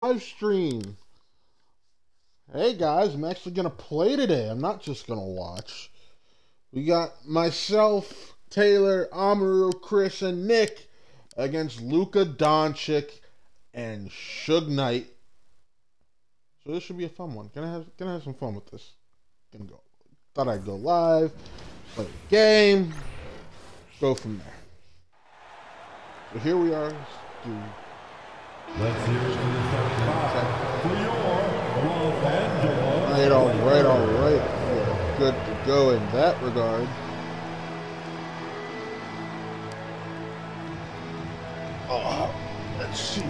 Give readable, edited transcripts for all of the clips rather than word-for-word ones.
Live stream. Hey guys, I'm actually gonna play today. I'm not just gonna watch. We got myself, Taylor, Amaru, Chris, and Nick against Luka Doncic and Suge Knight. So this should be a fun one. Gonna have some fun with this. Thought I'd go live, play the game, go from there. So here we are. Let's hear it for the starting five for your Los Angeles. All right. Yeah, good to go in that regard. Oh, let's see.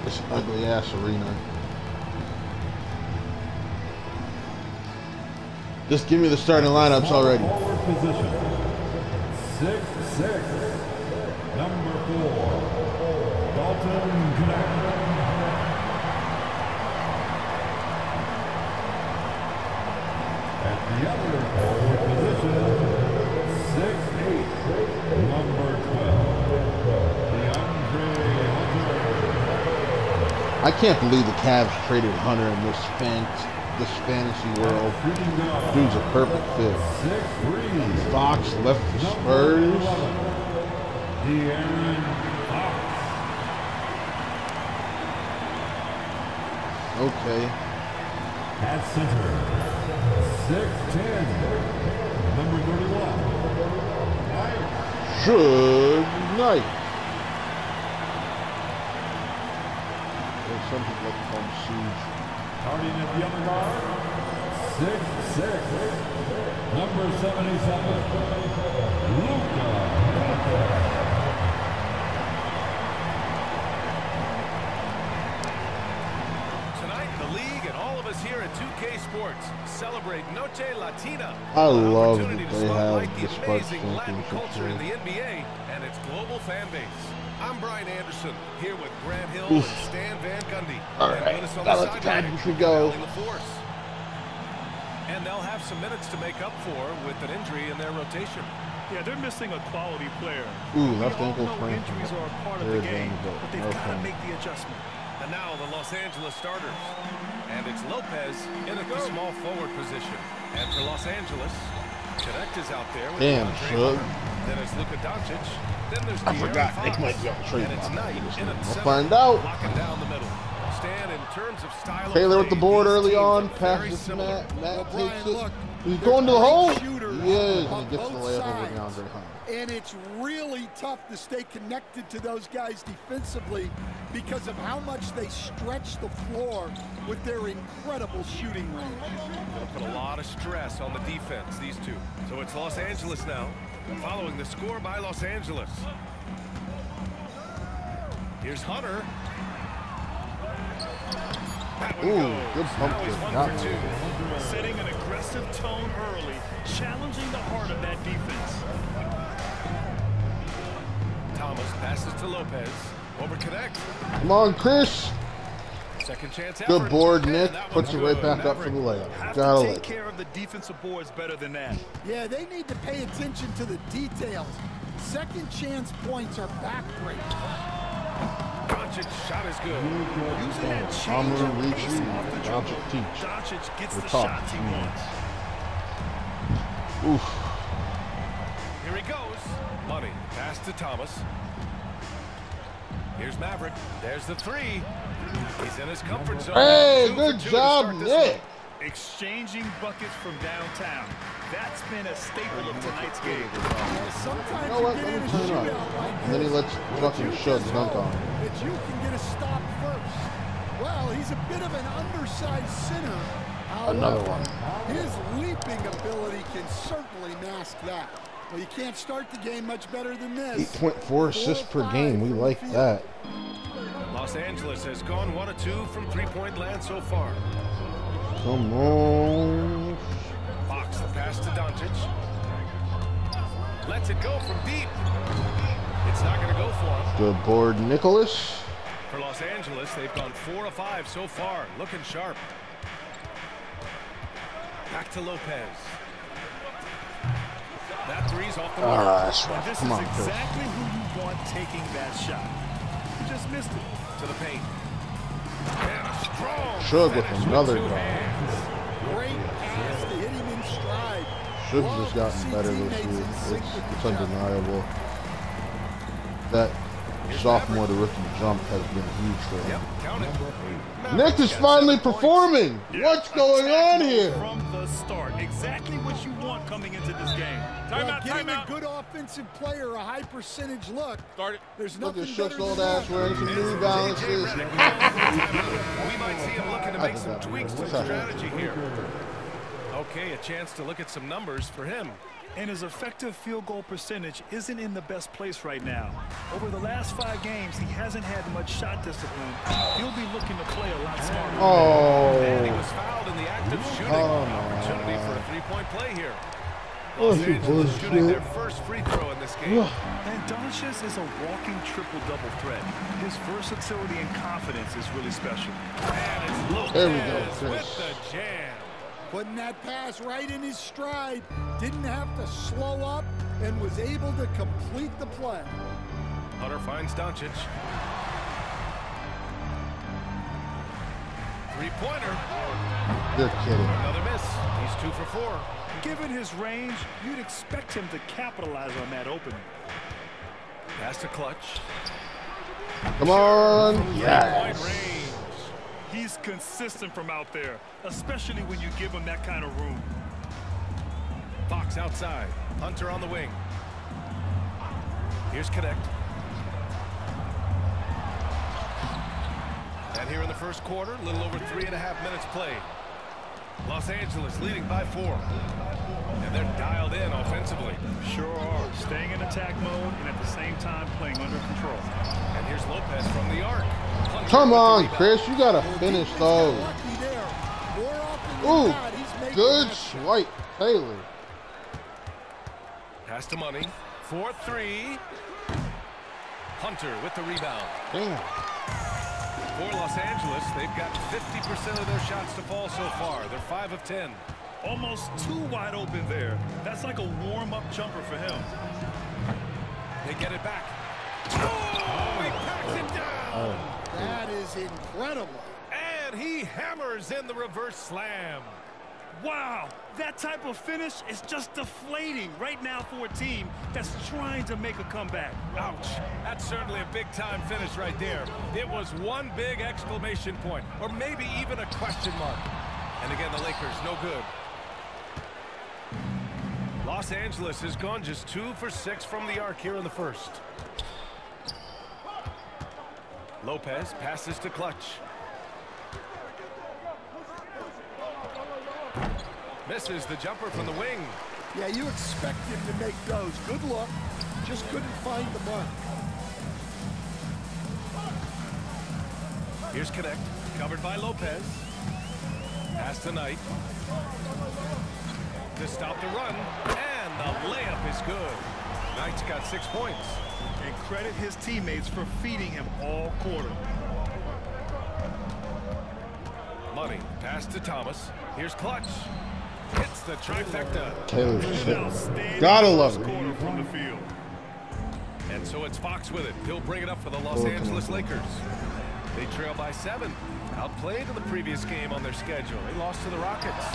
This ugly ass arena. Just give me the starting lineups already. Forward position. 6'6". Number 4, Dalton Connect. At the other forward position, 6'8", number 12, DeAndre Hunter. I can't believe the Cavs traded Hunter in this fantasy world. Dude's a perfect fit. Fox left the Spurs. De'Aaron Fox. Okay. At center, 6'10", number 31, Suge Knight. There's something like to call him Siege. starting at the other guard, 6'6", number 77, Luka. Here at 2K Sports, celebrate Noche Latina. I love that Opportunity to they spotlight have the the Sparks amazing Latin Championship culture in the here. NBA and its global fan base. I'm Brian Anderson, here with Grant Hill and Stan Van Gundy. All right, now let the championship go. And they'll have some minutes to make up for with an injury in their rotation. Yeah, they're missing a quality player. Ooh, left We all ankle know sprain. injuries are a part of There the it game, goes. but they've got to make the adjustment. And now the Los Angeles starters. And it's Lopez in at the small forward position. And for Los Angeles, Connect is out there with Damn, Andre Suge. Hunter. Then it's Luka Doncic. Then there's I De'Aaron forgot. Fox. Nick might be on the trade And it's block. Knight in at the We'll center, find out. blocking down the middle. Stan, in terms of style Taylor of with the play, board these early teams on. are very Passes to similar. Matt. Matt Brian, takes it. look, He's going to the hole. shooter He is. on And he gets the both layup over sides. DeAndre Hunter. And it's really tough to stay connected to those guys defensively because of how much they stretch the floor with their incredible shooting range. They'll put a lot of stress on the defense, these two. So it's Los Angeles now, following the score by Los Angeles. Here's Hunter. That one Ooh, goes. good pump Now he's fake. 1 for 2. Setting an aggressive tone early, challenging the heart of that defense. Thomas passes to Lopez. Over Connect. Come on, Chris. Second chance effort. Good board, And Nick. that Puts it one's right good. back up for the layup. Have Gotta to take like. care of the defensive boards better than that. Yeah, they need to pay attention to the details. Second chance points are backbreaking. Doncic shot is good. Using that change Amaru of reach pace you. off the Doncic dribble, teach. Doncic gets We're the talking. shots he wants. Oof. Here he goes. Money. Pass to Thomas. Here's Maverick. There's the three. He's in his comfort zone. Hey, 2 for good 2 to job, start this Nick. one. Exchanging buckets from downtown. That's been a staple of tonight's game. Sometimes You know what? you Let get in me a turn it on. shootout like And then he this, lets fucking Suge dunk on him. that you can get a stop first. Well, he's a bit of an undersized center. Another However, one. his leaping ability can certainly mask that. Well, you can't start the game much better than this. 8.4 assists per game. We like that. Los Angeles has gone 1 of 2 from three-point land so far. Come on. Fox the pass to Doncic. Lets it go from deep. It's not going to go for him. Good board, Nicholas. For Los Angeles, they've gone 4 of 5 so far. Looking sharp. Back to Lopez. That three's off the mark. That's right. This Come is on, Chris. exactly who you want taking that shot. You just missed it. To the paint. And a strong Shug with finish another two drive. hands. Great pass to hit him in stride. Shug's Love just to gotten see better this teammates year. in sync with It's each other. undeniable. That sophomore to rookie jump has been huge for Yep, him. count it. Nick is finally performing. What's going on here? From the start, exactly what you want coming into this game. Well, giving a good offensive player a high percentage look. Start it. There's Look nothing at better Shug's than old that. ass wearing some New Balances. We might see him looking to make some tweaks to the strategy here. Okay, a chance to look at some numbers for him. And his effective field goal percentage isn't in the best place right now. Over the last 5 games, he hasn't had much shot discipline. He'll be looking to play a lot smarter. And he Oh. was fouled in the act of shooting. Oh, Opportunity for a three-point play here. Oh, Los you Angeles shooting their bullshit. first free throw in this game. And Doncic is a walking triple-double threat. His versatility and confidence is really special. And it's Lopez There we go, with Chris. the jam. Putting that pass right in his stride. Didn't have to slow up and was able to complete the play. Hunter finds Doncic. Three-pointer. You're kidding. Another miss. He's 2 for 4. Given his range, you'd expect him to capitalize on that opening. Pass to Clutch. Come on. Three-point Yes. range. He's consistent from out there, especially when you give him that kind of room. Fox outside. Hunter on the wing. Here's Connect. And here in the first quarter, a little over 3.5 minutes played. Los Angeles leading by 4. And they're dialed in offensively. Sure are. Staying in attack mode and at the same time playing under control. And here's Lopez from the arc. Hunter Come with the on, rebound. Chris. You gotta finish Defense got those. lucky there. More often than Ooh, not, he's making good that swipe, Taylor. Pass to Money. 4-3. Hunter with the rebound. Damn. For Los Angeles, they've got 50% of their shots to fall so far. They're 5 of 10. Almost too wide open there. That's like a warm-up jumper for him. They get it back. Oh, he packs it down. That is incredible. And he hammers in the reverse slam. Wow, that type of finish is just deflating right now for a team that's trying to make a comeback. Ouch. That's certainly a big-time finish right there. It was one big exclamation point, or maybe even a question mark. And again, the Lakers, no good. Los Angeles has gone just 2 for 6 from the arc here in the first. Lopez passes to Clutch. Misses the jumper from the wing. Yeah, you expect him to make those. Good look. Just couldn't find the mark. Here's Connect, covered by Lopez. Pass to Knight. To stop the run, and the layup is good. Knight's got 6 points. And credit his teammates for feeding him all quarter. Money, pass to Thomas. Here's Clutch. Hits the trifecta. Taylor's Now shit. standing Gotta in love this it. quarter from the field. And so it's Fox with it. He'll bring it up for the Los Angeles Lakers. They trail by 7. Outplayed in the previous game on their schedule. They lost to the Rockets.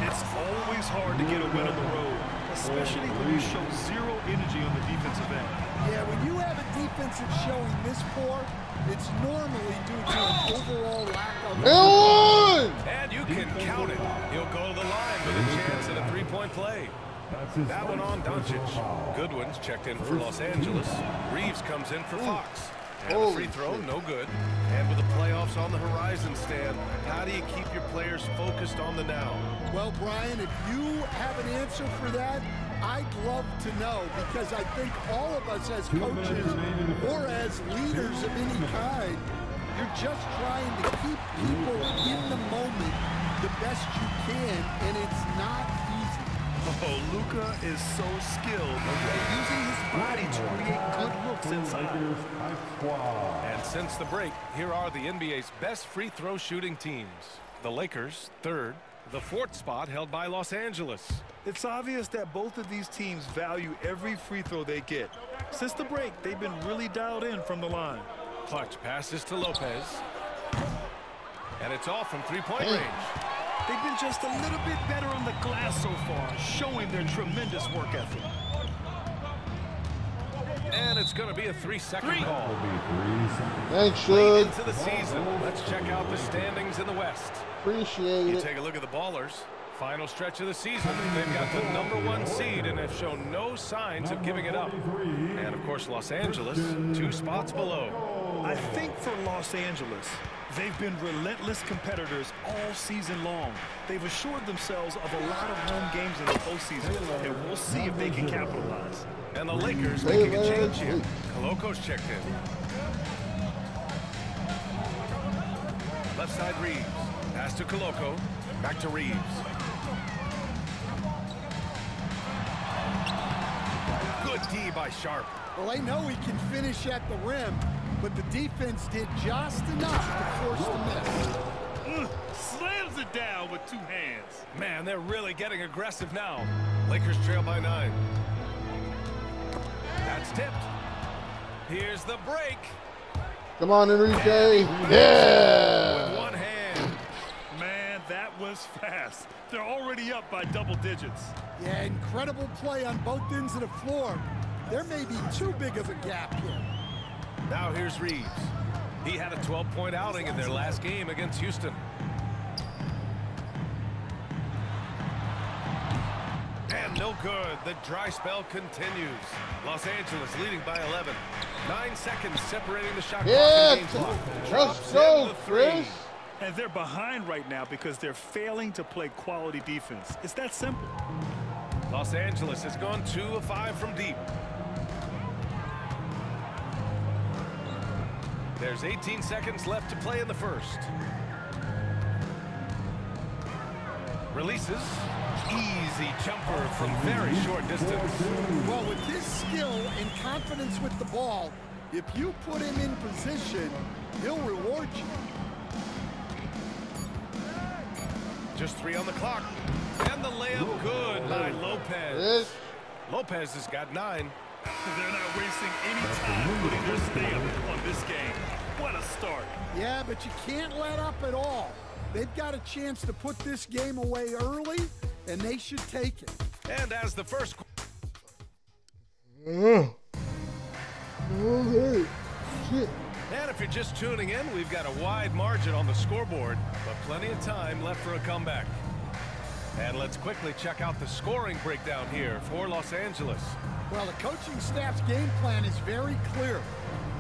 It's always hard to get a win on the road, especially when you show zero energy on the defensive end. Yeah, when you have a defensive showing this poor, it's normally due to an overall lack of... And you can count it. He'll go to the line with a chance at a 3-point play. That one on Doncic. Goodwin's checked in for Los Angeles. Reeves comes in for Fox. And the free throw, no good. And with the playoffs on the horizon, Stan, how do you keep your players focused on the now? Well, Brian, if you have an answer for that, I'd love to know, because I think all of us as coaches or as leaders of any kind, you're just trying to keep people in the moment the best you can, and it's not easy. Oh, Luka is so skilled at using his body to create good looks inside. And since the break, here are the NBA's best free throw shooting teams. The Lakers, 3rd. The 4th spot held by Los Angeles. It's obvious that both of these teams value every free throw they get. Since the break, they've been really dialed in from the line. Clutch passes to Lopez. And it's off from three-point range. They've been just a little bit better on the glass so far, showing their tremendous work ethic. And it's going to be a 3-second call. Thanks, Late Shug. into the season. Let's check out the standings in the West. Appreciate You it. take a look at the Ballers. Final stretch of the season. They've got the #1 seed and have shown no signs of giving it up. And, of course, Los Angeles, 2 spots below. I think for Los Angeles, they've been relentless competitors all season long. They've assured themselves of a lot of home games in the postseason, and we'll see if they can capitalize. And the Lakers making a change here. Coloco's checked in. Left side Reeves. Pass to Coloco. Back to Reeves. Good D by Sharp. Well, I know he can finish at the rim, but the defense did just enough to force the miss. Slams it down with 2 hands. Man, they're really getting aggressive now. Lakers trail by 9. That's tipped. Here's the break. Come on, Enrique. Yeah. With 1 hand. Man, that was fast. They're already up by double digits. Yeah, incredible play on both ends of the floor. There may be too big of a gap here. Now here's Reeves. He had a 12-point outing in their last game against Houston. And no good. The dry spell continues. Los Angeles leading by 11. 9 seconds separating the shot clock and game clock. Let's go, Chris. And they're behind right now because they're failing to play quality defense. It's that simple. Los Angeles has gone 2 of 5 from deep. There's 18 seconds left to play in the first. Releases. Easy jumper from very short distance. Well, with his skill and confidence with the ball, if you put him in position, he'll reward you. Just 3 on the clock. And the layup good by Lopez. Lopez has got 9. They're not wasting any time putting their stamp on this game. What a start. Yeah, but you can't let up at all. They've got a chance to put this game away early, and they should take it. And as the first... Okay. Shit. And if you're just tuning in, we've got a wide margin on the scoreboard, but plenty of time left for a comeback. And let's quickly check out the scoring breakdown here for Los Angeles. Well, the coaching staff's game plan is very clear.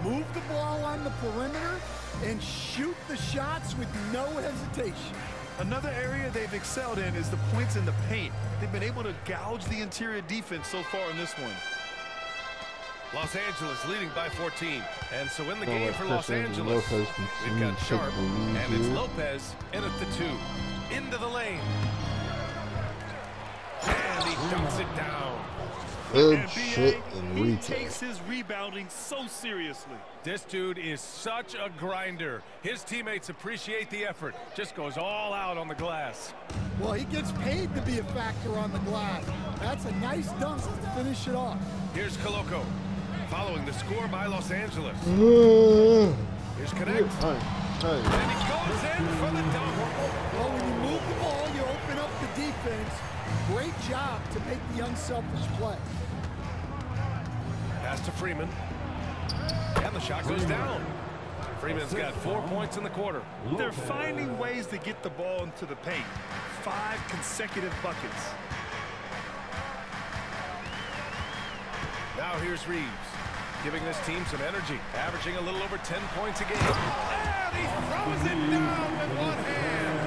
Move the ball on the perimeter and shoot the shots with no hesitation. Another area they've excelled in is the points in the paint. They've been able to gouge the interior defense so far in this one. Los Angeles leading by 14. And so in the game for Los Angeles, Lopez we've got Sharp, and it's Lopez in at the 2. Into the lane. And he dunks it down. Good shit, He Enrique. takes his rebounding so seriously. This dude is such a grinder. His teammates appreciate the effort. Just goes all out on the glass. Well, he gets paid to be a factor on the glass. That's a nice dunk to finish it off. Here's Coloco, following the score by Los Angeles. Here's Connect. And he goes in for the dunk. Well, when you move the ball, you open up the defense. Great job to make the unselfish play. Pass to Freeman. And the shot goes down. Freeman's got 4 points in the quarter. They're finding ways to get the ball into the paint. 5 consecutive buckets. Now here's Reeves, giving this team some energy, averaging a little over 10 points a game. And he throws it down with 1 hand.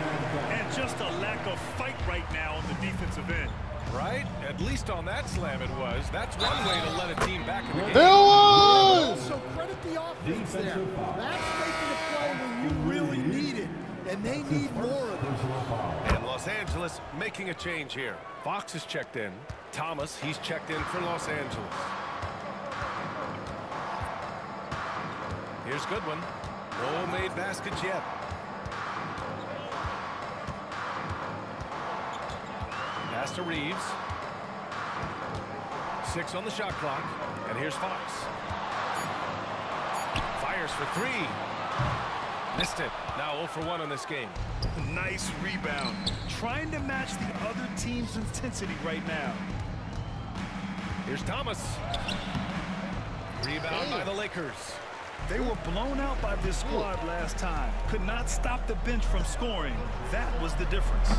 And just a lack of fight right now on the defensive end. Right? At least on that slam it was. That's one way to let a team back in the game. Also credit the offense there. That's making a play when you really need it, and they need more of it. And Los Angeles making a change here. Fox is checked in. Thomas, he's checked in for Los Angeles. Here's Goodwin. No made baskets yet. Pass to Reeves. 6 on the shot clock. And here's Fox. Fires for three. Missed it. Now 0 for 1 in this game. Nice rebound. Trying to match the other team's intensity right now. Here's Thomas. Rebound by the Lakers. They were blown out by this squad last time. Could not stop the bench from scoring. That was the difference.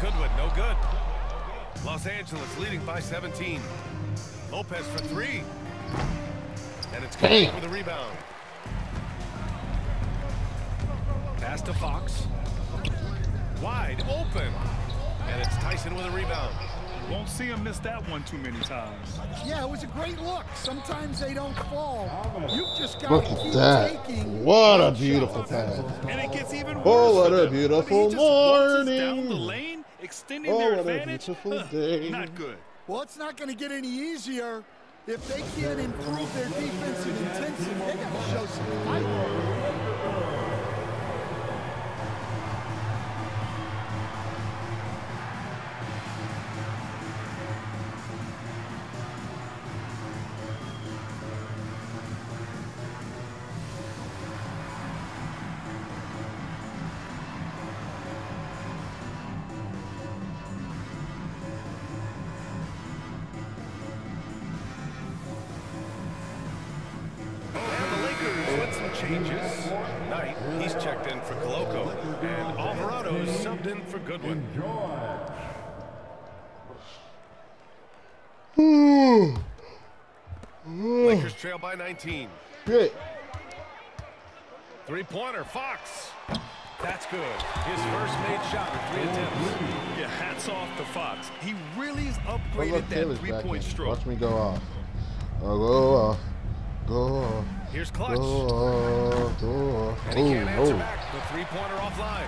Goodwin, no good. Los Angeles leading by 17. Lopez for three. And it's Clay with a rebound. Pass to Fox. Wide open. And it's Tyson with a rebound. Won't see him miss that one too many times. Yeah, it was a great look. Sometimes they don't fall. You've just got Look to keep at that. taking. What a beautiful pass. And it gets even worse. Oh, what for a them. beautiful He just waltzes down the morning. lane, extending Oh, their what a advantage. beautiful day. Not good. Well, it's not going to get any easier. If they can't improve their defensive intensity, they got to show some fight. Changes. Knight, he's checked in for Coloco. And Alvarado's subbed in for Goodwin. Lakers trail by 19. Good. Three-pointer, Fox. That's good. His first made shot in 3 attempts. Yeah, hats off to Fox. He really has Look, upgraded Taylor's that back three-point in. stroke. Watch me go off. Go off. Go off. Here's Clutch. Go off. Go off. And he can't answer Oh, back. The three-pointer offline.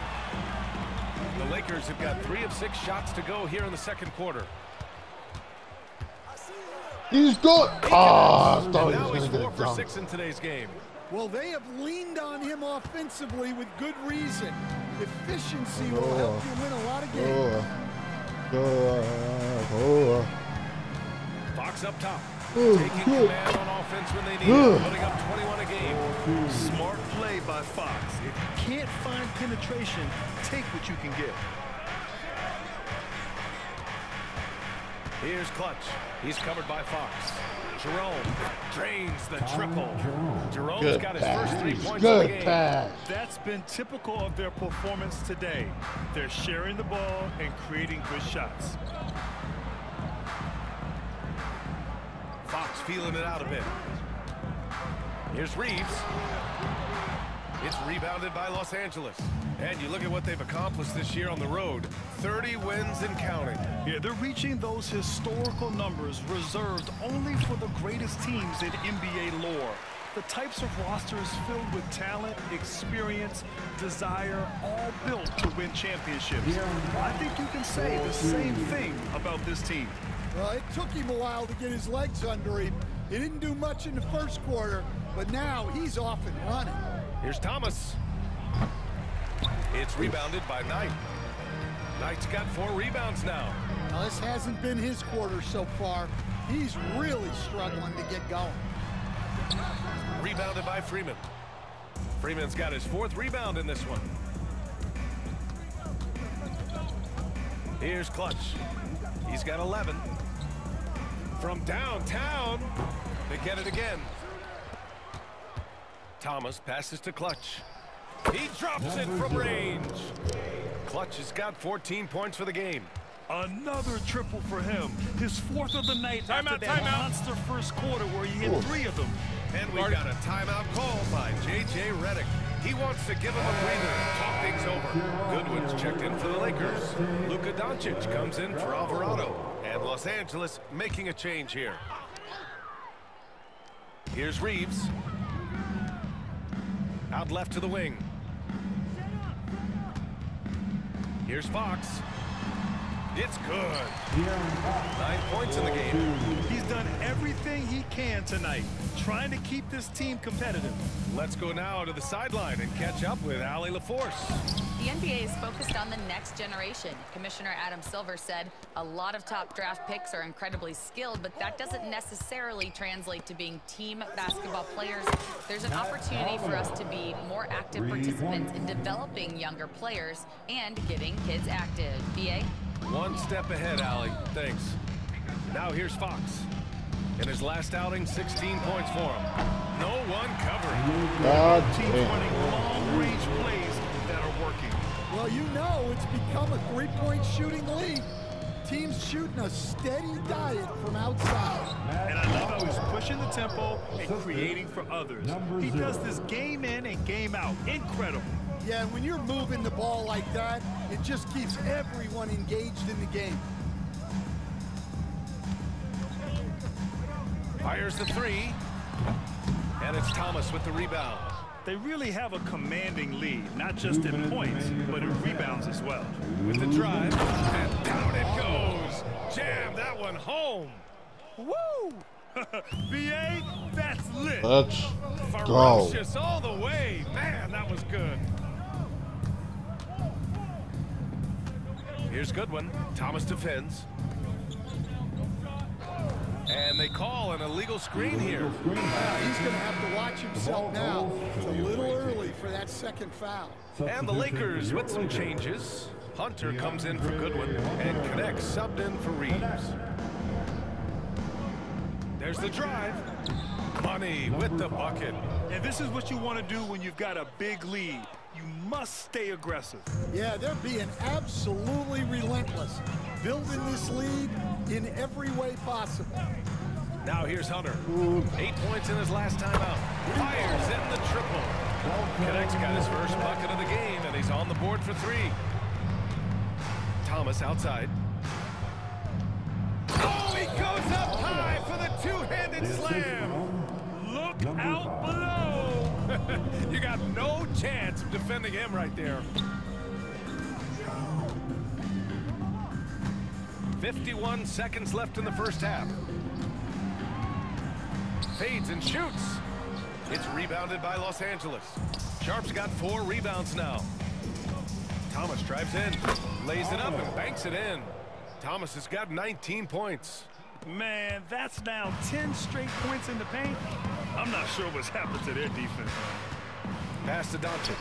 The Lakers have got 3 of 6 shots to go here in the second quarter. he's good. Ah, I And thought he now was he's going to 4 get a for dunk. 6 in today's game. Well, they have leaned on him offensively with good reason. Efficiency will Oh. help you win a lot of Go games. off. Go off. Go off. Fox up top. Ooh, Taking good. command on offense when they need Ooh. it. Putting up 21 a game. Smart play by Fox. If you can't find penetration, take what you can get. Here's Clutch. He's covered by Fox. Jerome drains the triple. Jerome's Good got his pass. first 3 points of the Good game. pass. That's been typical of their performance today. They're sharing the ball and creating good shots. Fox feeling it out a bit. Here's Reeves. It's rebounded by Los Angeles. And you look at what they've accomplished this year on the road. 30 wins and counting. Yeah, they're reaching those historical numbers reserved only for the greatest teams in NBA lore. The types of rosters filled with talent, experience, desire, all built to win championships. I think you can say the same thing about this team. Well, it took him a while to get his legs under him. He didn't do much in the first quarter, but now he's off and running. Here's Thomas. It's rebounded by Knight. Knight's got 4 rebounds now. Now, this hasn't been his quarter so far. He's really struggling to get going. Rebounded by Freeman. Freeman's got his 4th rebound in this one. Here's Clutch. He's got 11. From downtown, they get it again. Thomas passes to Clutch. He drops it from range. Clutch has got 14 points for the game. Another triple for him. His 4th of the night after that monster first quarter where he hit 3 of them. And we've got a timeout call by J.J. Redick. He wants to give him a breather, talk things over. Goodwin's checked in for the Lakers. Luka Doncic comes in for Alvarado. And Los Angeles making a change here. Here's Reeves. Out left to the wing. Here's Fox. It's good. 9 points in the game. He's done everything he can tonight, trying to keep this team competitive. Let's go now to the sideline and catch up with Allie LaForce. The NBA is focused on the next generation. Commissioner Adam Silver said a lot of top draft picks are incredibly skilled, but that doesn't necessarily translate to being team basketball players. There's an opportunity for us to be more active participants in developing younger players and getting kids active. BA? One step ahead, Allie. Thanks. Now here's Fox. In his last outing, 16 points for him. No one covering. Teams running long-range plays that are working. Well, you know it's become a three-point shooting league. Teams shooting a steady diet from outside. And I love how he's pushing the tempo and creating for others. He does this game in and game out. Incredible. Yeah, when you're moving the ball like that, it just keeps everyone engaged in the game. Fires the three. And it's Thomas with the rebound. They really have a commanding lead, not just in points, but in rebounds as well. With the drive, and down it goes. Jam that one home. Woo! BA, that's lit. Let's go. Ferocious all the way. Man, that was good. Here's Goodwin. Thomas defends. And they call an illegal screen here. He's going to have to watch himself now. It's a little early for that second foul. And the Lakers with some changes. Hunter comes in for Goodwin and connects, subbed in for Reeves. There's the drive. Money with the bucket. And this is what you want to do when you've got a big lead. You must stay aggressive. Yeah, they're being absolutely relentless, building this lead in every way possible. Now here's Hunter. 8 points in his last time out. Fires in the triple. Connect's got his first bucket of the game, and he's on the board for 3. Thomas outside. Oh, he goes up high for the two-handed slam. Look out below. You got no chance of defending him right there. 51 seconds left in the first half. Fades and shoots. It's rebounded by Los Angeles. Sharp's got 4 rebounds now. Thomas drives in, lays it up and banks it in. Thomas has got 19 points. Man, that's now 10 straight points in the paint. I'm not sure what's happened to their defense. Pass to Doncic.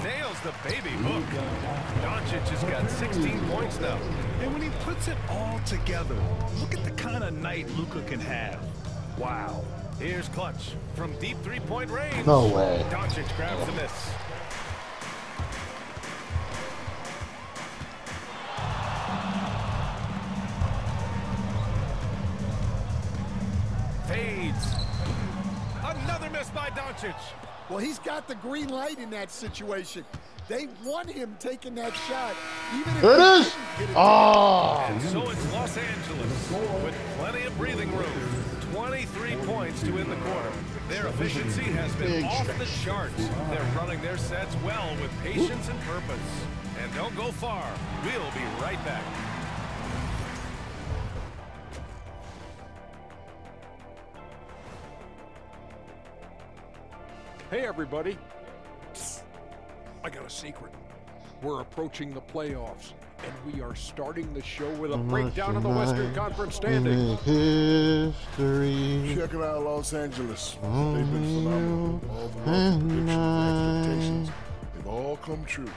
Nails the baby hook. Doncic has got 16 points now. And when he puts it all together, look at the kind of night Luka can have. Wow. Here's Clutch from deep three-point range. No way. Doncic grabs the miss. Fades. Another miss by Doncic. Well, he's got the green light in that situation. They want him taking that shot, even if There it he is. doesn't get it. Oh. And so it's Los Angeles with plenty of breathing room. 23 points to end the quarter. Their efficiency has been off the charts. They're running their sets well with patience and purpose. And don't go far. We'll be right back. Hey, everybody. I got a secret. We're approaching the playoffs, and we are starting the show with a breakdown of the Western Conference standings. History. Check it out, Los Angeles. They've been phenomenal. All the predictions and expectations, they've all come true.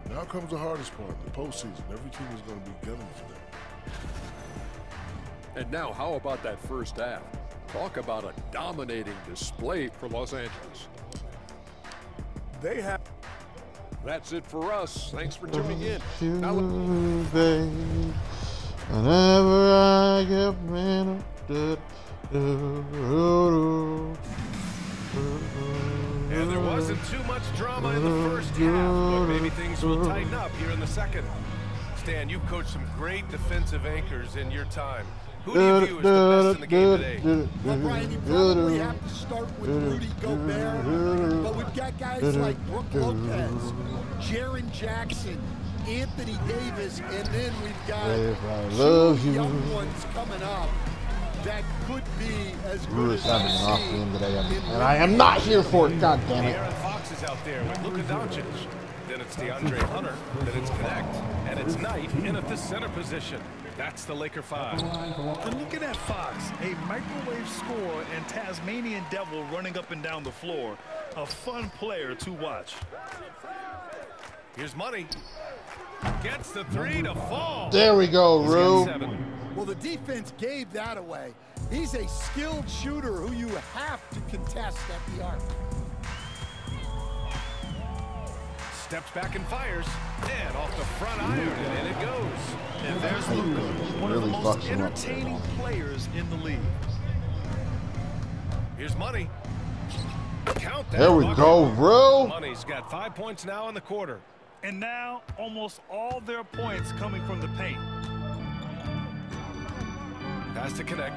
Now comes the hardest part, the postseason. Every team is going to be gunning for them. And now, how about that first half? Talk about a dominating display for Los Angeles. They have. That's it for us. Thanks for tuning in. Now, Babe, whenever I get man, And there wasn't too much drama in the first half, but maybe things will tighten up here in the second. Stan, you've coached some great defensive anchors in your time. Who do you view as the best in the game today? Well, Brian, you probably have to start with Rudy Gobert, but we've got guys like Brook Lopez, Jaren Jackson, Anthony Davis, and then we've got two young ones coming up that could be as good as having an off game today, and I am not here for it. God damn it! Aaron Fox is out there with Luka Doncic. Then it's DeAndre Hunter. Then it's Connect, and it's Knight in at the center position. That's the Laker 5. And looking at Fox, a microwave scorer and Tasmanian devil running up and down the floor. A fun player to watch. Here's Money. Gets the 3 to fall. There we go, Rue. Well, the defense gave that away. He's a skilled shooter who you have to contest at the arc. Steps back and fires. And off the front iron, and in it goes. And there's Luka, one of the most entertaining players in the league. Here's Money. Count that. There we go, Rue. Money's got 5 points now in the quarter. And now, almost all their points coming from the paint. Pass to Connect.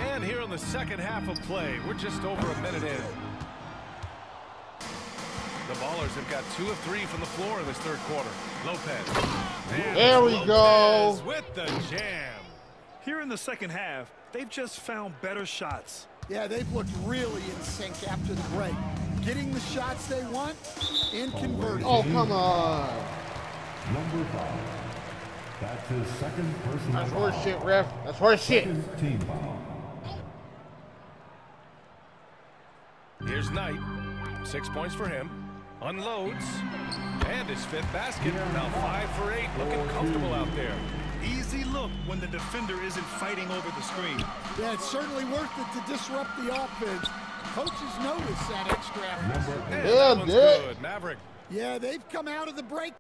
And here in the second half of play, we're just over a minute in. The Ballers have got 2 of 3 from the floor in this third quarter. Lopez. And there we go. With the jam. Here in the second half, they've just found better shots. Yeah, they've looked really in sync after the break. Getting the shots they want and converting. Oh, come on. Number 5. That's his second personal That's foul. horse shit, ref. That's horse shit. Second team foul. Here's Knight. 6 points for him. Unloads. And his 5th basket. Now 5 for 8. Looking comfortable out there. Easy look when the defender isn't fighting over the screen. Yeah, it's certainly worth it to disrupt the offense. Coaches notice that extra effort. And Yeah, that one's yeah. good. Maverick. Yeah, they've come out of the break.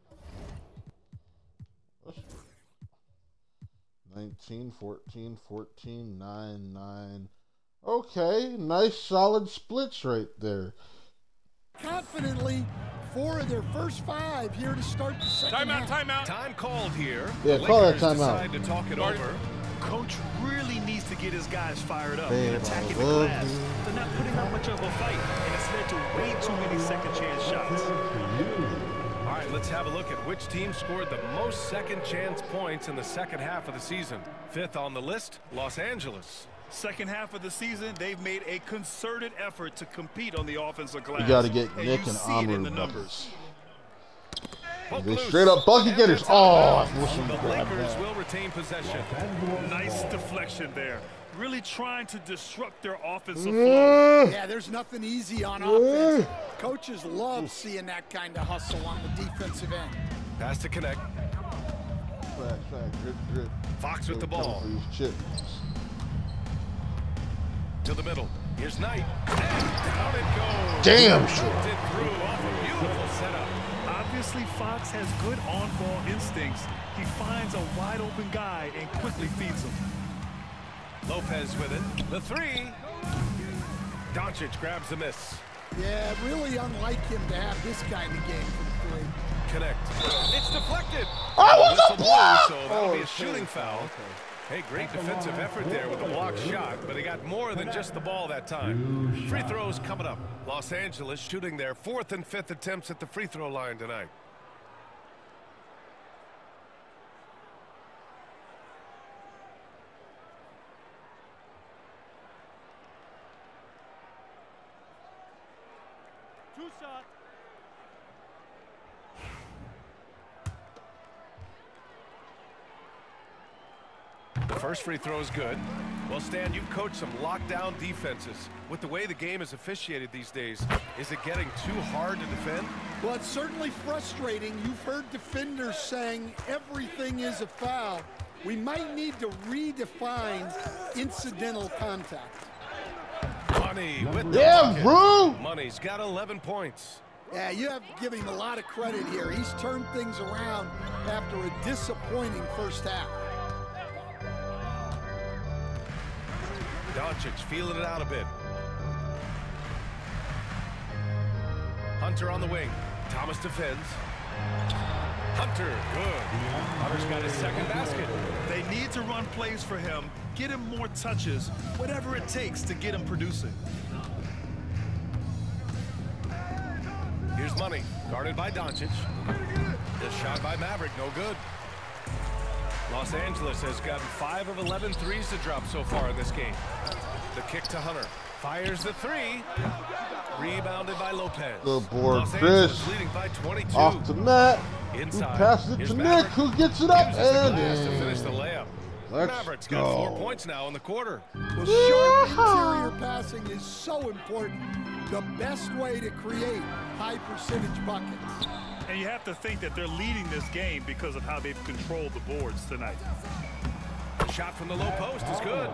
19, 14, 14, 9, 9. Okay, nice solid splits right there. Confidently, 4 of their first 5 here to start the second half. Timeout. Time called here. Yeah, The call that Lakers timeout. decide to talk it over. Coach really needs to get his guys fired up Babe, and attacking I the love glass. you. They're not putting up much of a fight, and it's led to way too many second chance shots. All right, let's have a look at which team scored the most second chance points in the second half of the season. 5th on the list, Los Angeles. Second half of the season, they've made a concerted effort to compete on the offensive glass. You got to get and Nick you and see it in Amru the buckets. numbers. They straight up bucket getters. Oh, I wish we The grabbed Lakers that. will retain possession. Nice deflection there. Really trying to disrupt their offensive flow. Yeah, there's nothing easy on offense. Coaches love seeing that kind of hustle on the defensive end. Pass to Connect. Grit. Fox with the ball. Chip. To the middle. Here's Knight. And down it goes. Damn Poked sure. it through off a beautiful setup. Obviously, Fox has good on-ball instincts. He finds a wide-open guy and quickly feeds him. Lopez with it. The 3. Doncic grabs the miss. Yeah, really unlike him to have this kind of game from 3. Connect. It's deflected. Oh, what's Whistle a blew, block? so that'll be a shooting foul. Hey, great defensive effort there with a block shot, but he got more than just the ball that time. Free throws coming up. Los Angeles shooting their 4th and 5th attempts at the free throw line tonight. The first free throw is good. Well, Stan, you've coached some lockdown defenses. With the way the game is officiated these days, is it getting too hard to defend? Well, it's certainly frustrating. You've heard defenders saying everything is a foul. We might need to redefine incidental contact. Money with the Yeah, bucket. bro. Money's got 11 points. Yeah, you have to give him a lot of credit here. He's turned things around after a disappointing first half. Doncic feeling it out a bit. Hunter on the wing. Thomas defends. Hunter, good. Hunter's got his second basket. They need to run plays for him, get him more touches, whatever it takes to get him producing. Here's Money, guarded by Doncic. This shot by Maverick, no good. Los Angeles has gotten 5 of 11 threes to drop so far in this game. The kick to Hunter. Fires the three. Rebounded by Lopez. Good board, Los Chris. Angeles leading by 22. Off to Matt. Inside. Who passes it Here's to Maverick. Nick, who gets it up Uses the and glass to in. finish the layup. Let's Maverick's go. got 4 points now in the quarter. Well, sharp interior passing is so important. The best way to create high percentage buckets. And you have to think that they're leading this game because of how they've controlled the boards tonight. The shot from the low post is good.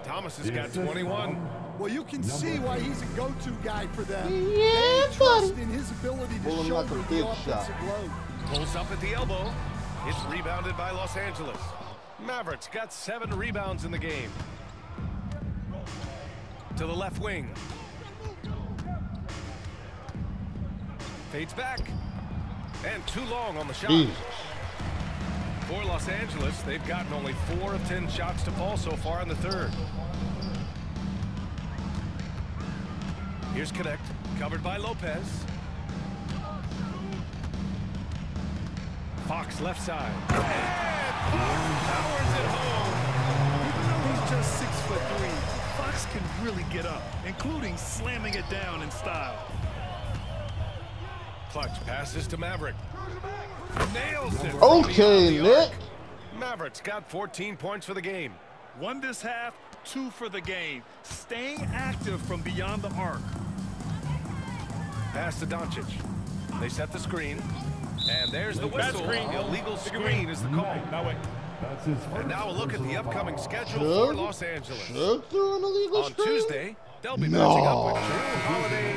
Thomas has got 21. Well, you can see why he's a go-to guy for them. Yeah, They trust buddy. in his ability to Pulling like a shoulder big the offensive shot. load. Pulls up at the elbow. It's rebounded by Los Angeles. Mavericks got 7 rebounds in the game. To the left wing. Fades back. And too long on the shot. Jesus. For Los Angeles, they've gotten only 4 of 10 shots to fall so far in the third. Here's Connect, covered by Lopez. Fox left side. And Fox powers it home. Even though he's just 6'3", Fox can really get up, including slamming it down in style. Clutch passes to Maverick. Nails it. from Okay, beyond the arc. Nick. Mavericks got 14 points for the game. 1 this half, 2 for the game. Staying active from beyond the arc. Pass to Doncic. They set the screen. And there's the whistle. The illegal screen is the call. That's his And first now a look at the personal upcoming foul. schedule for Should? Los Angeles. Should do an illegal On screen? Tuesday, they'll be No. matching up with Drew Holiday.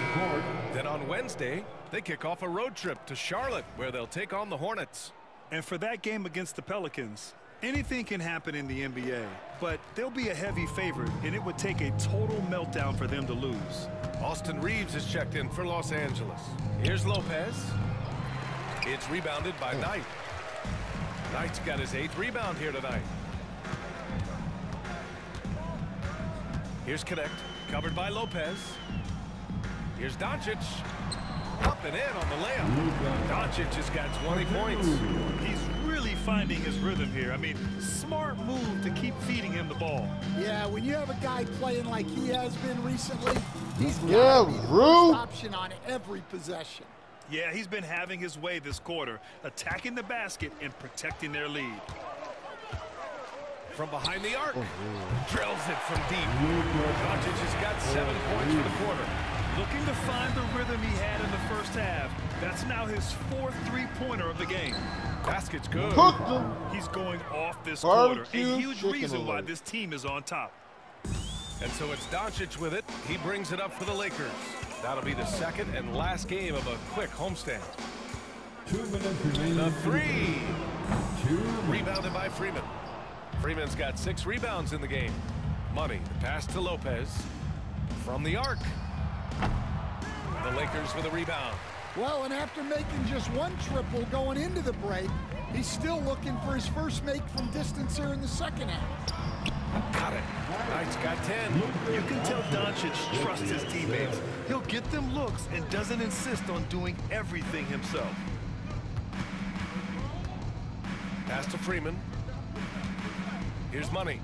Then on Wednesday, they kick off a road trip to Charlotte, where they'll take on the Hornets. And for that game against the Pelicans, anything can happen in the NBA, but they'll be a heavy favorite, and it would take a total meltdown for them to lose. Austin Reeves is checked in for Los Angeles. Here's Lopez. It's rebounded by Knight. Knight's got his 8th rebound here tonight. Here's Connect, covered by Lopez. Here's Doncic. Up and in on the layup. Doncic has got 20 points. He's really finding his rhythm here. I mean, smart move to keep feeding him the ball. Yeah, when you have a guy playing like he has been recently, he's got Yeah, to be the Rue. first option on every possession. Yeah, he's been having his way this quarter, attacking the basket and protecting their lead. From behind the arc. Drills it from deep. Doncic has got 7 points for the quarter. Looking to find the rhythm he had in the first half. That's now his 4th three-pointer of the game. Basket's good. Cooked him. He's going off this quarter. A Barbecue huge chicken reason why alert. this team is on top. And so it's Doncic with it. He brings it up for the Lakers. That'll be the second and last game of a quick homestand. 2 minutes remaining. The three. 2 minutes. Rebounded by Freeman. Freeman's got 6 rebounds in the game. Money, the pass to Lopez. From the arc. The Lakers with a rebound. Well, and after making just 1 triple going into the break, he's still looking for his first make from distance here in the second half. Got it. Knight's got 10. You can tell Doncic trusts his teammates. He'll get them looks and doesn't insist on doing everything himself. Pass to Freeman. Here's Money.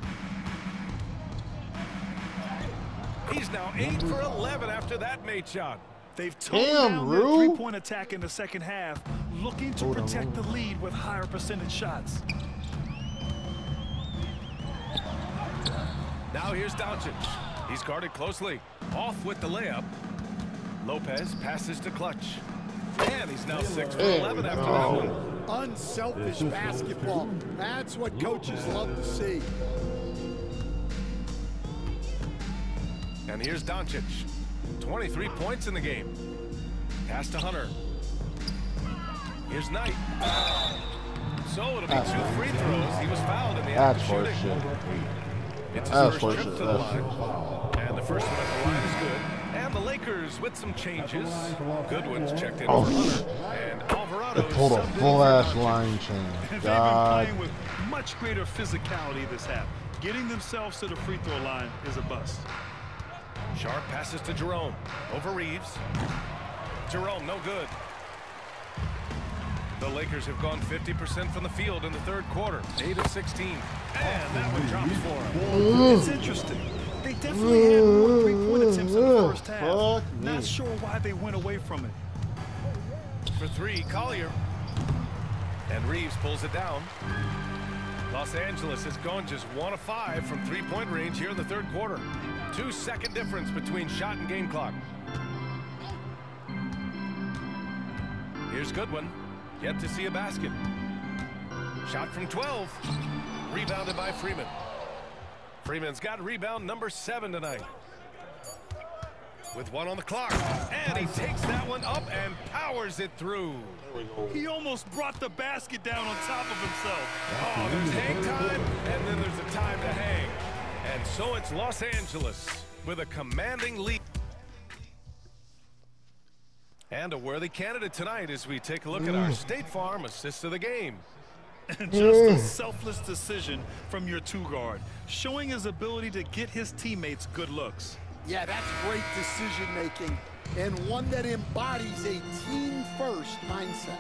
He's now 8 for 11 after that made shot. They've toned Damn, down their Rue. three-point attack in the second half, looking to protect the lead with higher percentage shots. Now here's Doncic. He's guarded closely. Off with the layup. Lopez passes to Clutch. And he's now 6 for 11 after that one. Unselfish basketball. That's what coaches love to see. And here's Doncic. 23 points in the game. Pass to Hunter. Here's Knight. So it'll be 2 free throws. He was fouled in the act That's of shooting. horseshit. It's his That's first trip horseshit. to the line. And the first one at the line is good. And the Lakers with some changes. Goodwin's checked in for Hunter. And Alvarado pulled a full-ass line change. They've been God. playing with much greater physicality this half. Getting themselves to the free throw line is a bust. Sharp passes to Jerome. Over Reeves. Jerome, no good. The Lakers have gone 50% from the field in the third quarter. 8 of 16. And that one drops for them. It's interesting. They definitely had more three-point attempts in the first half. Not sure why they went away from it. For three, Collier. And Reeves pulls it down. Los Angeles has gone just 1 of 5 from three-point range here in the third quarter. 2-second difference between shot and game clock. Here's Goodwin. Yet to see a basket. Shot from 12. Rebounded by Freeman. Freeman's got rebound number 7 tonight. With 1 on the clock. And he takes that one up and powers it through. He almost brought the basket down on top of himself. Oh, there's hang time, and then there's a time to hang. And so it's Los Angeles with a commanding lead. And a worthy candidate tonight as we take a look at our State Farm assist of the game. And just a selfless decision from your two-guard, showing his ability to get his teammates good looks. Yeah, that's great decision-making, and one that embodies a team-first mindset.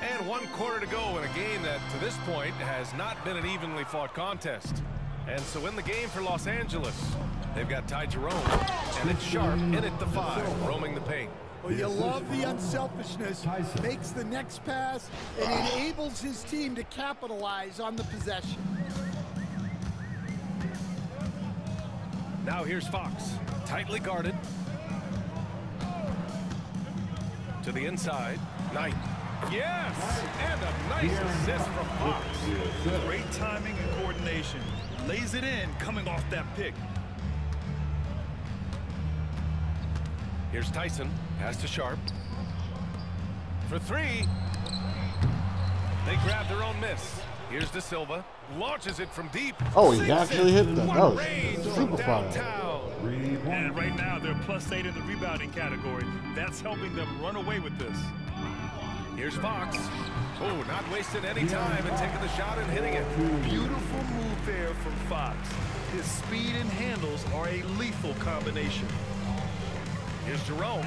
And 1 quarter to go in a game that, to this point, has not been an evenly fought contest. And so in the game for Los Angeles, they've got Ty Jerome, and it's Sharp in at the 5, roaming the paint. Well, you love the unselfishness, makes the next pass, and enables his team to capitalize on the possession. Now here's Fox, tightly guarded. To the inside, Knight. Yes, and a nice assist from Fox. Great timing and coordination. Lays it in coming off that pick. Here's Tyson, pass to Sharp. For 3. They grab their own miss. Here's De Silva, launches it from deep. Oh, he actually hit that. That was Range from super fire. downtown. And right now they're +8 in the rebounding category. That's helping them run away with this. Here's Fox. Oh, not wasting any time and taking the shot and hitting it. Beautiful move there from Fox. His speed and handles are a lethal combination. Here's Jerome,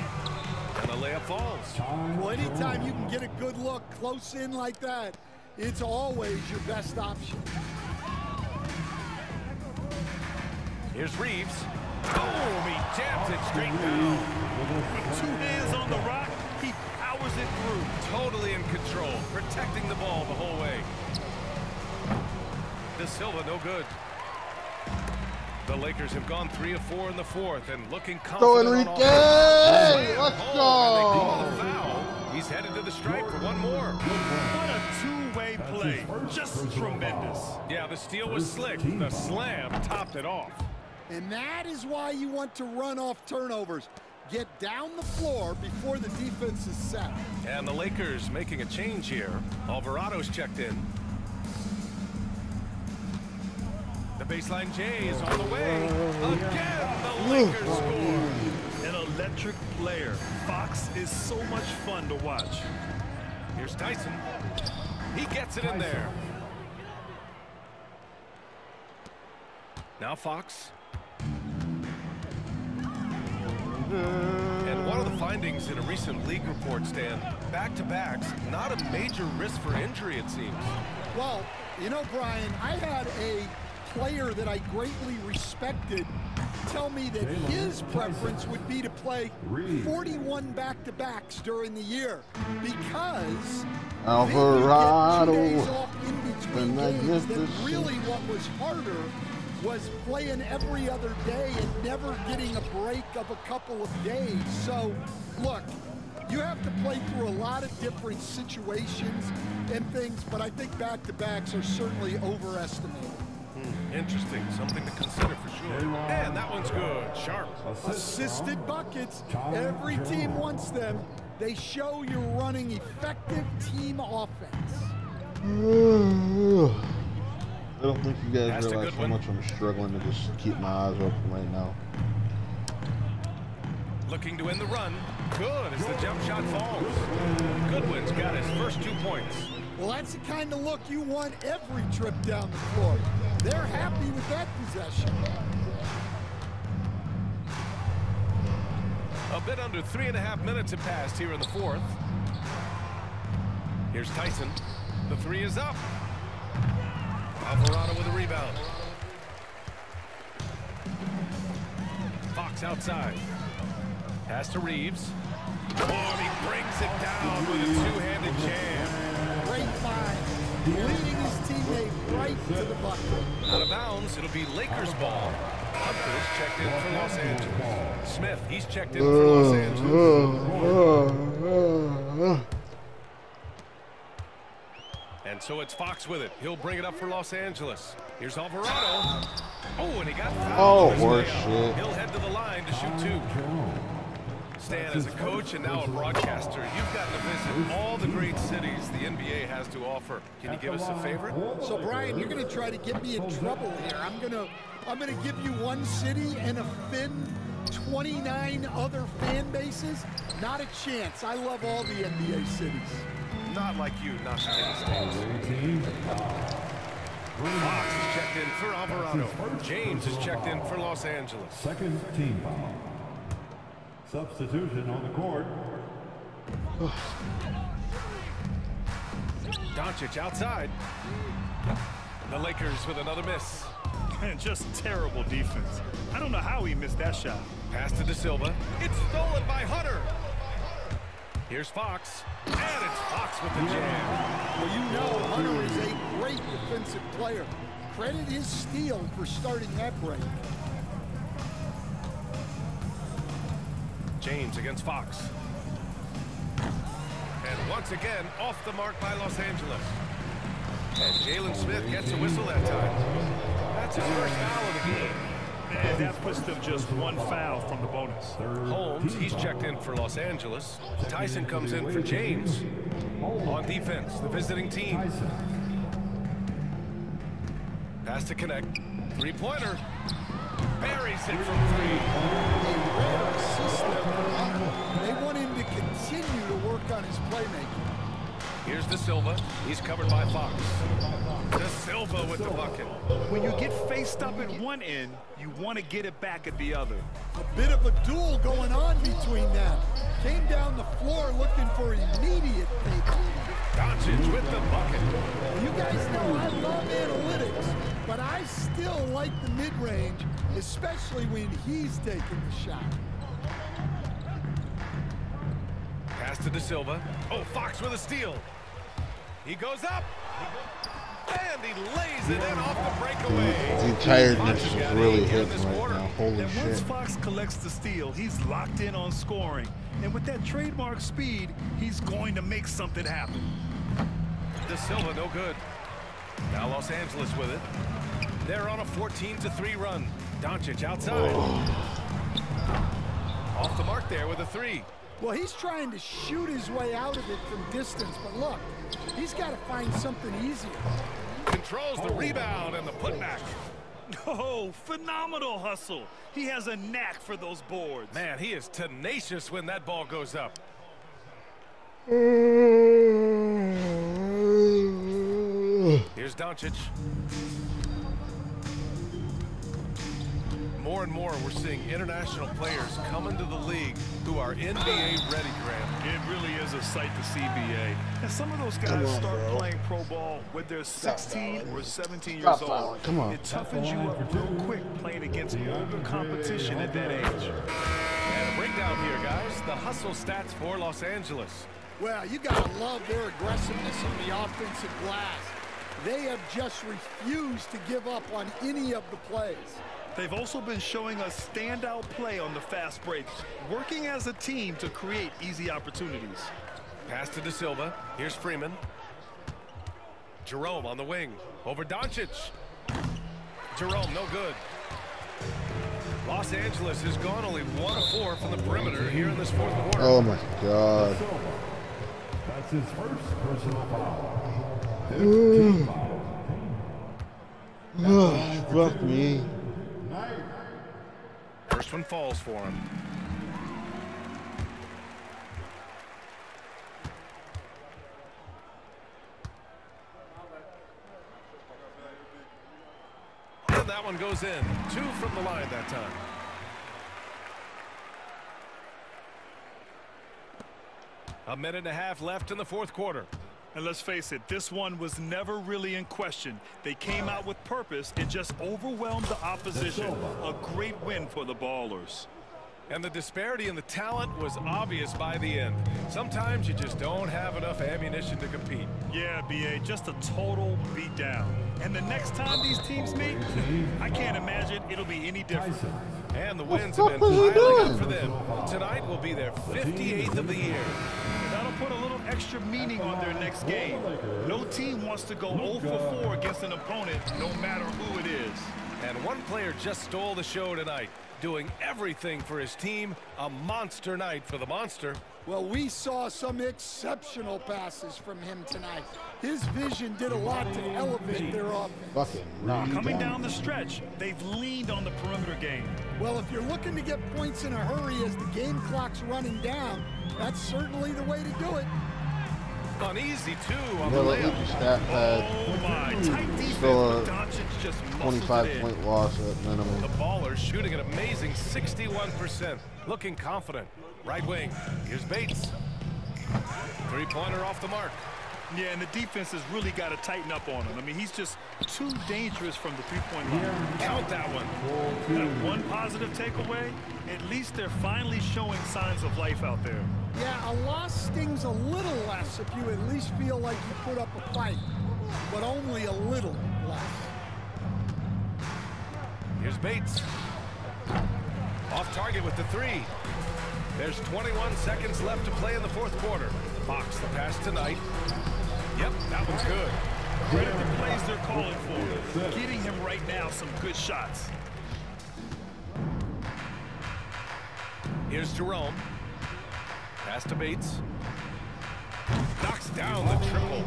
and the layup falls. Well, anytime you can get a good look close in like that, it's always your best option. Here's Reeves. Boom, he jams it straight down. With 2 hands on the rock, he powers it through. Totally in control, protecting the ball the whole way. De Silva, no good. The Lakers have gone 3 of 4 in the fourth and looking confident. Go, Enrique! Let's And they go! call the foul. He's headed to the stripe for 1 more. What a two-way play. Just tremendous. Yeah, the steal was slick. The slam topped it off. And that is why you want to run off turnovers. Get down the floor before the defense is set. And the Lakers making a change here. Alvarado's checked in. The baseline J is on the way. Again, the Lakers score. An electric player. Fox is so much fun to watch. Here's Tyson. He gets it in there. Now Fox. And one of the findings in a recent league report, Stan, back-to-backs, not a major risk for injury, it seems. Well, you know, Brian, I had a player that I greatly respected tell me that his preference would be to play 41 back-to-backs during the year because Alvarado, they would get 2 days off in between games. That really what was harder was playing every other day and never getting a break of a couple of days. So, look, you have to play through a lot of different situations and things, but I think back-to-backs are certainly overestimated. Interesting. Something to consider for sure. And that one's good. Sharp. Assisted buckets. Every team wants them. They show you're running effective team offense. I don't think you guys realize how much I'm struggling to just keep my eyes open right now. looking to end the run. Good as the jump shot falls. Goodwin's got his first 2 points. Well, that's the kind of look you want every trip down the floor. They're happy with that possession. A bit under 3.5 minutes have passed here in the fourth. Here's Tyson. The three is up. Alvarado with a rebound. Fox outside. Pass to Reeves. Oh, and he brings it down with a two-handed jam. Great find. Leading his teammate right to the bucket. Out of bounds, it'll be Lakers ball. Hunter's checked in for Los Angeles. Smith, he's checked in for Los Angeles. And so it's Fox with it. He'll bring it up for Los Angeles. Here's Alvarado. Oh, and he got fouled. Oh, horse shit. He'll head to the line to shoot 2. Stan, as a coach and now a broadcaster, you've gotten to visit all the great cities the NBA has to offer. Can you give us a favorite? So, Brian, you're going to try to get me in trouble here. I'm going to give you one city and offend 29 other fan bases. Not a chance. I love all the NBA cities. Not like you, not States. Fox is checked in for Alvarado. James is checked in for Los Angeles. Second team foul. Substitution on the court. Doncic outside. The Lakers with another miss. And just terrible defense. I don't know how he missed that shot. Pass to De Silva. It's stolen by Hunter. Here's Fox. And it's Fox with the jam. Well, you know Hunter is a great defensive player. Credit his steal for starting that break. James against Fox. And once again, off the mark by Los Angeles. And Jalen Smith gets a whistle that time. That's his first foul of the game. And that puts them just one foul from the bonus. Holmes, he's checked in for Los Angeles. Tyson comes in for James. On defense, the visiting team. Pass to connect. Three-pointer. Buries it from 3. They want him to continue to work on his playmaking. Here's De Silva. He's covered by Fox. De Silva with the bucket. When you get faced up at one end, you want to get it back at the other. A bit of a duel going on between them. Came down the floor looking for immediate payback. Doncic with the bucket. Well, you guys know I love analytics, but I still like the mid-range, especially when he's taking the shot. Pass to De Silva. Oh, Fox with a steal. He goes up. And he lays it in off the breakaway. The tiredness is really hitting right now. Holy and shit. once Fox collects the steal, he's locked in on scoring. And with that trademark speed, he's going to make something happen. De Silva, no good. Now Los Angeles with it. They're on a 14-3 run. Doncic outside. Off the mark there with a 3. Well, he's trying to shoot his way out of it from distance, but look, he's got to find something easier. Controls the rebound and the putback. Oh, phenomenal hustle. He has a knack for those boards. Man, he is tenacious when that ball goes up. Here's Doncic. More and more, we're seeing international players come into the league who are NBA ready, Graham. It really is a sight to see, BA. And some of those guys start playing pro ball when they're 16 or 17 years old. Come on. It toughens you up real quick playing against older competition at that age. And a breakdown here, guys. The hustle stats for Los Angeles. Well, you got to love their aggressiveness on the offensive glass. They have just refused to give up on any of the plays. They've also been showing us standout play on the fast break, working as a team to create easy opportunities. Pass to De Silva. Here's Freeman. Jerome on the wing. Over Doncic. Jerome, no good. Los Angeles has gone only 1 of 4 from the perimeter here in this fourth quarter. Oh my God. That's his first personal foul. Oh, fuck me. First one falls for him. that one goes in. 2 from the line that time. A minute and a half left in the fourth quarter. And let's face it, this one was never really in question. They came out with purpose and just overwhelmed the opposition. A great win for the Ballers. And the disparity in the talent was obvious by the end. Sometimes you just don't have enough ammunition to compete. Yeah, B.A., just a total beatdown. And the next time these teams meet, I can't imagine it'll be any different. And the wins have been piling up for them. Tonight will be their 58th of the year. That'll put a little extra meaning on their next game. No team wants to go 0 for 4 against an opponent, no matter who it is. And one player just stole the show tonight, doing everything for his team. A monster night for the Monster. Well, we saw some exceptional passes from him tonight. His vision did a lot to elevate their offense. Coming down the stretch, they've leaned on the perimeter game. Well, if you're looking to get points in a hurry as the game clock's running down, that's certainly the way to do it. Uneasy, too, on the layup. Oh, my. Tight defense, but Doncic just muscles 25-point loss at minimum. The Ballers shooting an amazing 61%. Looking confident. Right wing. Here's Bates. Three-pointer off the mark. Yeah, and the defense has really got to tighten up on him. I mean, he's just too dangerous from the three-point line. Count that one. That one positive takeaway, at least they're finally showing signs of life out there. Yeah, a loss stings a little less if you at least feel like you put up a fight, but only a little less. Here's Bates. Off target with the 3. There's 21 seconds left to play in the fourth quarter. Fox the pass tonight. Yep, that one's good. Credit the plays they're calling for. Getting him right now some good shots. Here's Jerome. Pass to Bates. Knocks down the triple.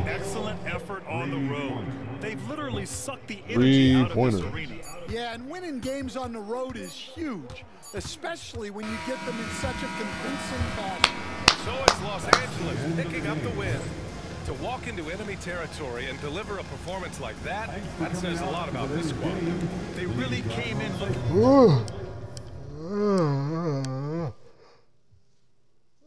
Excellent effort on the road. They've literally sucked the energy out of this arena. Yeah, and winning games on the road is huge, especially when you get them in such a convincing fashion. So it's Los Angeles picking up the win. To walk into enemy territory and deliver a performance like that, that says a lot about this squad. They really came in looking...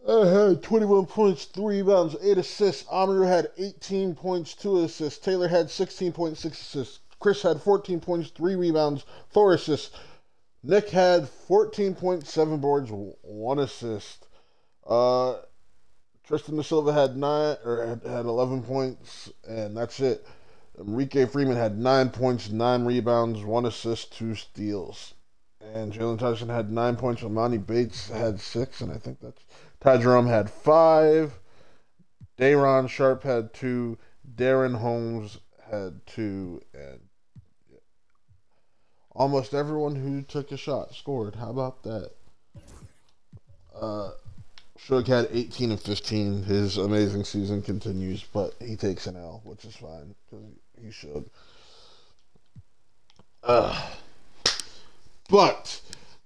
I had 21 points, 3 rebounds, 8 assists. Amaru had 18 points, 2 assists. Taylor had 16.6 assists. Chris had 14 points, 3 rebounds, 4 assists. Nick had 14.7 boards, 1 assist. Tristan Da Silva had 11 points, and that's it. Enrique Freeman had 9 points, 9 rebounds, 1 assist, 2 steals. And Jalen Tyson had 9 points. Amani Bates had 6, and I think that's... Ty Jerome had 5. Dayron Sharp had 2. Darren Holmes had 2. And almost everyone who took a shot scored. How about that? Suge had 18 and 15. His amazing season continues, but he takes an L, which is fine, because he should. But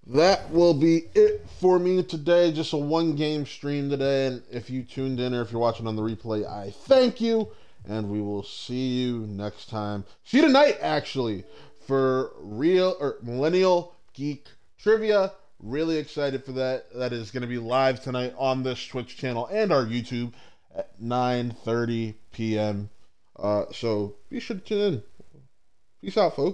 that will be it for me today. Just a 1-game stream today. And if you tuned in or if you're watching on the replay, I thank you. And we will see you next time. See you tonight, actually, for Millennial Geek Trivia. Really excited for that. That is going to be live tonight on this Twitch channel and our YouTube at 9:30 p.m. So be sure to tune in. Peace out, folks.